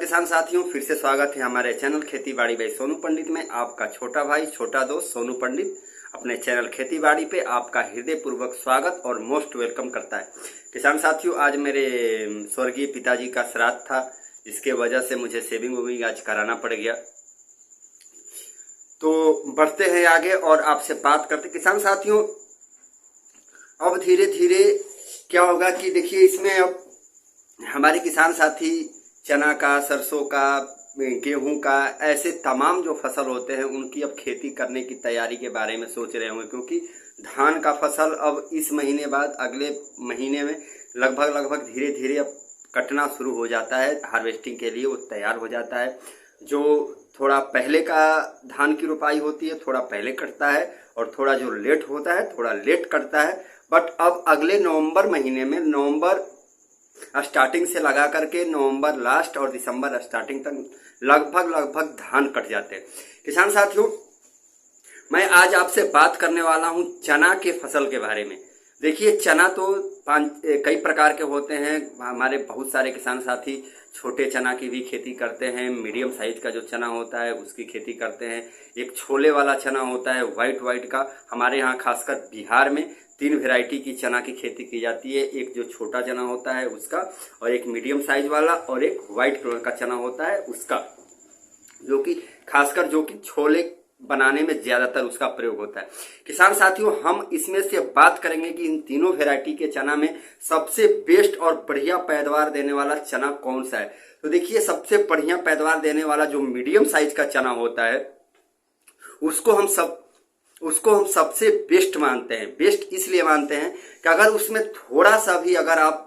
किसान साथियों, फिर से स्वागत है हमारे चैनल खेती बाड़ी बाई सोनू पंडित में। आपका छोटा भाई छोटा दोस्त सोनू पंडित अपने चैनल खेती बाड़ी पे आपका हृदय पूर्वक स्वागत और मोस्ट वेलकम करता है। किसान साथियों, आज मेरे स्वर्गीय पिताजी का श्राद्ध था, इसके वजह से मुझे सेविंग वेविंग आज कराना पड़ गया। तो बढ़ते हैं आगे और आपसे बात करते। किसान साथियों, अब धीरे धीरे क्या होगा कि देखिए, इसमें अब हमारे किसान साथी चना का, सरसों का, गेहूं का, ऐसे तमाम जो फसल होते हैं उनकी अब खेती करने की तैयारी के बारे में सोच रहे होंगे, क्योंकि धान का फसल अब इस महीने बाद अगले महीने में लगभग धीरे धीरे अब कटना शुरू हो जाता है। हार्वेस्टिंग के लिए वो तैयार हो जाता है। जो थोड़ा पहले का धान की रोपाई होती है थोड़ा पहले कटता है, और थोड़ा जो लेट होता है थोड़ा लेट कटता है। बट अब अगले नवंबर महीने में, नवंबर स्टार्टिंग से लगा करके नवंबर लास्ट और दिसंबर स्टार्टिंग तक लगभग धान कट जाते हैं। किसान साथियों, मैं आज आपसे बात करने वाला हूं चना के फसल के बारे में। देखिए, चना तो कई प्रकार के होते हैं। हमारे बहुत सारे किसान साथी छोटे चना की भी खेती करते हैं, मीडियम साइज का जो चना होता है उसकी खेती करते हैं। एक छोले वाला चना होता है व्हाइट का। हमारे यहाँ खासकर बिहार में 3 वैरायटी की चना की खेती की जाती है। एक जो छोटा चना होता है उसका, और एक मीडियम साइज वाला, और एक व्हाइट कलर का चना होता है उसका, जो कि खासकर जो कि छोले बनाने में ज्यादातर उसका प्रयोग होता है। किसान साथियों, हम इसमें से बात करेंगे कि इन तीनों वैरायटी के चना में सबसे बेस्ट और बढ़िया पैदावार देने वाला चना कौन सा है। तो देखिए, सबसे बढ़िया पैदावार देने वाला जो मीडियम साइज का चना होता है उसको हम सबसे बेस्ट मानते हैं। बेस्ट इसलिए मानते हैं कि अगर उसमें थोड़ा सा भी अगर आप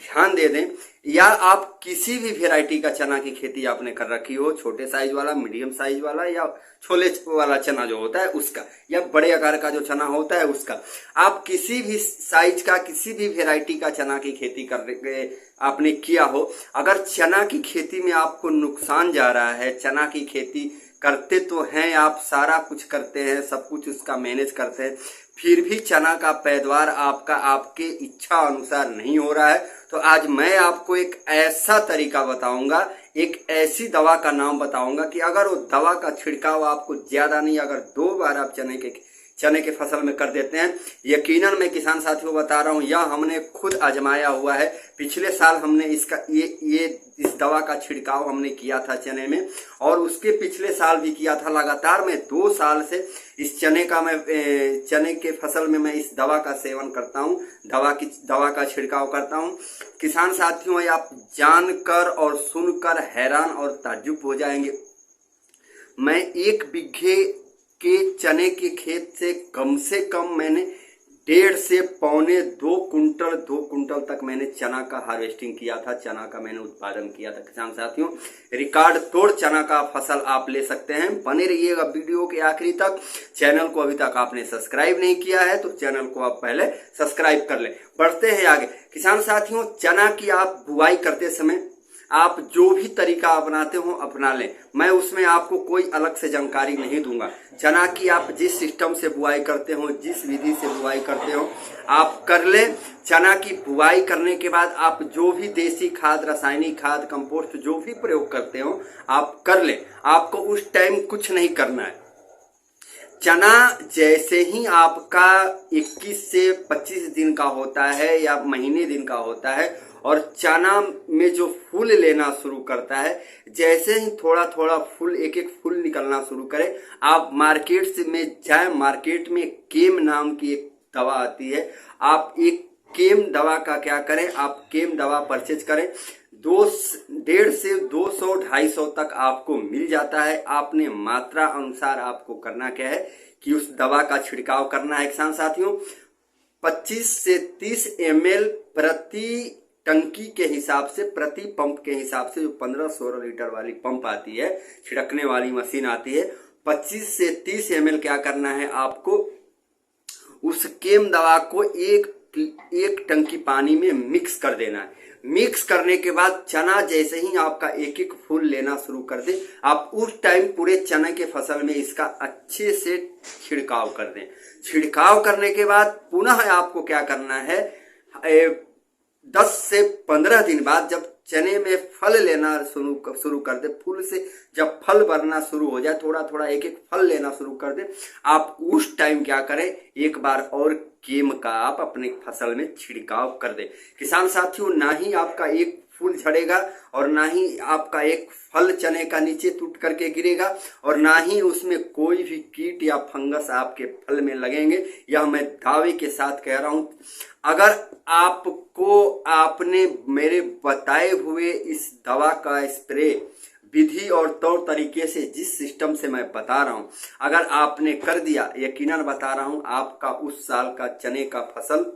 ध्यान दे दें, या आप किसी भी वैरायटी का चना की खेती आपने कर रखी हो, छोटे साइज वाला, मीडियम साइज वाला, या छोले वाला चना जो होता है उसका, या बड़े आकार का जो चना होता है उसका, आप किसी भी साइज का किसी भी वैरायटी का चना की खेती कर आपने किया हो, अगर चना की खेती में आपको नुकसान जा रहा है, चना की खेती करते तो हैं आप, सारा कुछ करते हैं, सब कुछ उसका मैनेज करते हैं, फिर भी चना का पैदावार आपका आपके इच्छा अनुसार नहीं हो रहा है, तो आज मैं आपको एक ऐसा तरीका बताऊंगा, एक ऐसी दवा का नाम बताऊंगा कि अगर वो दवा का छिड़काव आपको ज्यादा नहीं, अगर 2 बार आप चने के फसल में कर देते हैं, यकीनन मैं किसान साथियों बता रहा हूं, यह हमने खुद आजमाया हुआ है। पिछले साल हमने इस दवा का छिड़काव हमने किया था चने में, और उसके पिछले साल भी किया था। लगातार मैं 2 साल से इस चने के फसल में मैं इस दवा का सेवन करता हूं, दवा का छिड़काव करता हूं। किसान साथियों, आप जानकर और सुनकर हैरान और ताज्जुब हो जाएंगे। मैं 1 बीघे के चने के खेत से कम मैंने 1.5 से पौने 2 कुंटल तक मैंने चना का हार्वेस्टिंग किया था, चना का मैंने उत्पादन किया था। किसान साथियों, रिकॉर्ड तोड़ चना का फसल आप ले सकते हैं। बने रहिएगा वीडियो के आखिरी तक। चैनल को अभी तक आपने सब्सक्राइब नहीं किया है तो चैनल को आप पहले सब्सक्राइब कर लें। बढ़ते हैं आगे। किसान साथियों, चना की आप बुआई करते समय आप जो भी तरीका अपनाते हो अपना लें, मैं उसमें आपको कोई अलग से जानकारी नहीं दूंगा। चना की आप जिस सिस्टम से बुआई करते हो, जिस विधि से बुआई करते हो, आप कर लें। चना की बुआई करने के बाद आप जो भी देसी खाद, रासायनिक खाद, कंपोस्ट जो भी प्रयोग करते हो आप कर लें। आपको उस टाइम कुछ नहीं करना है। चना जैसे ही आपका 21 से 25 दिन का होता है या महीने दिन का होता है, और चना में जो फूल लेना शुरू करता है, जैसे ही थोड़ा फूल, एक फूल निकलना शुरू करे, आप मार्केट में जाए। मार्केट में केम नाम की एक दवा आती है, आप एक केम दवा का क्या करें, आप केम दवा परचेज करें। 150 से 200-250 तक आपको मिल जाता है। आपने मात्रा अनुसार आपको करना क्या है कि उस दवा का छिड़काव करना है। किसान साथियों, 25 से 30 ml प्रति टंकी के हिसाब से, प्रति पंप के हिसाब से, जो 15-16 लीटर वाली पंप आती है, छिड़कने वाली मशीन आती है, 25 से 30 ml क्या करना है आपको, उस केम दवा को एक टंकी पानी में मिक्स कर देना है। मिक्स करने के बाद चना जैसे ही आपका एक फूल लेना शुरू कर दे, आप उस टाइम पूरे चने के फसल में इसका अच्छे से छिड़काव कर दें। छिड़काव करने के बाद पुनः आपको क्या करना है, 10 से 15 दिन बाद जब चने में फल लेना शुरू कर दे, फूल से जब फल भरना शुरू हो जाए, थोड़ा थोड़ा एक एक फल लेना शुरू कर दे, आप उस टाइम क्या करें, एक बार और केम का आप अपने फसल में छिड़काव कर दे। किसान साथियों, ना ही आपका एक फूल झड़ेगा और ना ही आपका एक फल चने का नीचे टूट करके गिरेगा और ना ही उसमें कोई भी कीट या फंगस आपके फल में लगेंगे। यह मैं दावे के साथ कह रहा हूं। अगर आपने मेरे बताए हुए इस दवा का स्प्रे विधि और तौर तरीके से, जिस सिस्टम से मैं बता रहा हूं, अगर आपने कर दिया, यकीनन बता रहा हूं, आपका उस साल का चने का फसल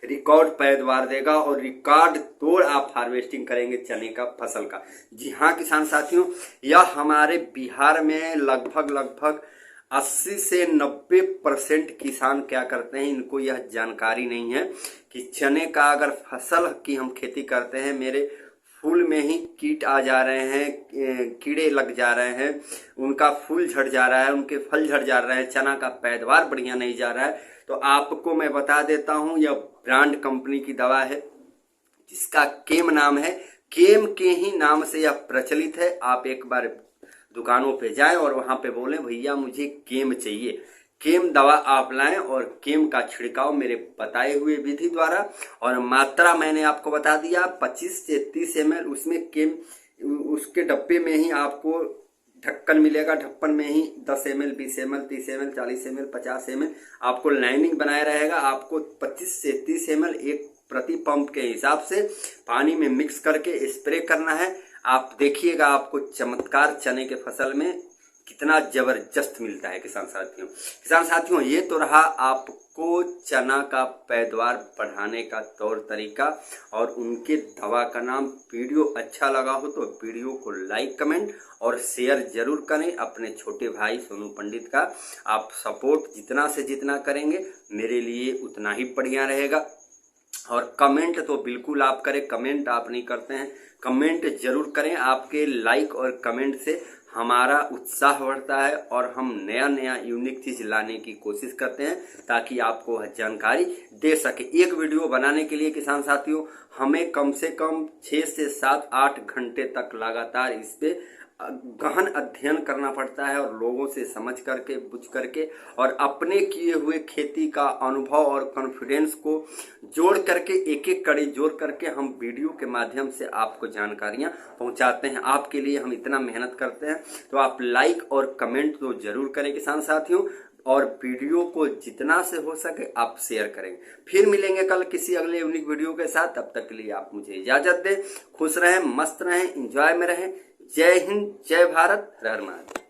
रिकॉर्ड पैदावार देगा और रिकॉर्ड तोड़ आप हार्वेस्टिंग करेंगे चने का फसल का। जी हाँ किसान साथियों, यह हमारे बिहार में लगभग 80 से 90% किसान क्या करते हैं, इनको यह जानकारी नहीं है कि चने का अगर फसल की हम खेती करते हैं, मेरे फूल में ही कीट आ जा रहे हैं, कीड़े लग जा रहे हैं, उनका फूल झड़ जा रहा है, उनके फल झड़ जा रहे हैं, चना का पैदावार बढ़िया नहीं जा रहा है। तो आपको मैं बता देता हूं, यह ब्रांड कंपनी की दवा है जिसका केम नाम है। केम के ही नाम से यह प्रचलित है। आप एक बार दुकानों पे जाएं और वहां पे बोलें, भैया मुझे केम चाहिए, केम दवा आप लाएं और केम का छिड़काव मेरे बताए हुए विधि द्वारा, और मात्रा मैंने आपको बता दिया 25 से 30 ml। उसमें केम, उसके डब्बे में ही आपको ढक्कन मिलेगा, ढक्कन में ही 10 ml, 20 ml, 30 ml, 40 ml, 50 ml आपको लाइनिंग बनाए रहेगा। आपको 25 से 30 ml एक प्रति पंप के हिसाब से पानी में मिक्स करके स्प्रे करना है। आप देखिएगा, आपको चमत्कार चने के फसल में कितना जबरदस्त मिलता है। किसान साथियों, ये तो रहा आपको चना का पैदावार बढ़ाने का तौर तरीका और उनके दवा का नाम। वीडियो अच्छा लगा हो तो वीडियो को लाइक, कमेंट और शेयर जरूर करें। अपने छोटे भाई सोनू पंडित का आप सपोर्ट जितना से जितना करेंगे मेरे लिए उतना ही बढ़िया रहेगा। और कमेंट तो बिल्कुल आप करें, कमेंट आप नहीं करते हैं, कमेंट जरूर करें। आपके लाइक और कमेंट से हमारा उत्साह बढ़ता है और हम नया नया यूनिक चीज लाने की कोशिश करते हैं ताकि आपको जानकारी दे सके। एक वीडियो बनाने के लिए किसान साथियों हमें कम से कम 6 से 7-8 घंटे तक लगातार इस पे गहन अध्ययन करना पड़ता है और लोगों से समझ करके, बुझ करके और अपने किए हुए खेती का अनुभव और कॉन्फिडेंस को जोड़ करके, एक एक कड़ी जोड़ करके हम वीडियो के माध्यम से आपको जानकारियां पहुंचाते हैं। आपके लिए हम इतना मेहनत करते हैं, तो आप लाइक और कमेंट तो जरूर करें किसान साथियों, और वीडियो को जितना से हो सके आप शेयर करेंगे। फिर मिलेंगे कल किसी अगले यूनिक वीडियो के साथ। तब तक के लिए आप मुझे इजाजत दें। खुश रहें, मस्त रहें, एंजॉय में रहें। जय हिंद, जय भारत, हर हर महादेव।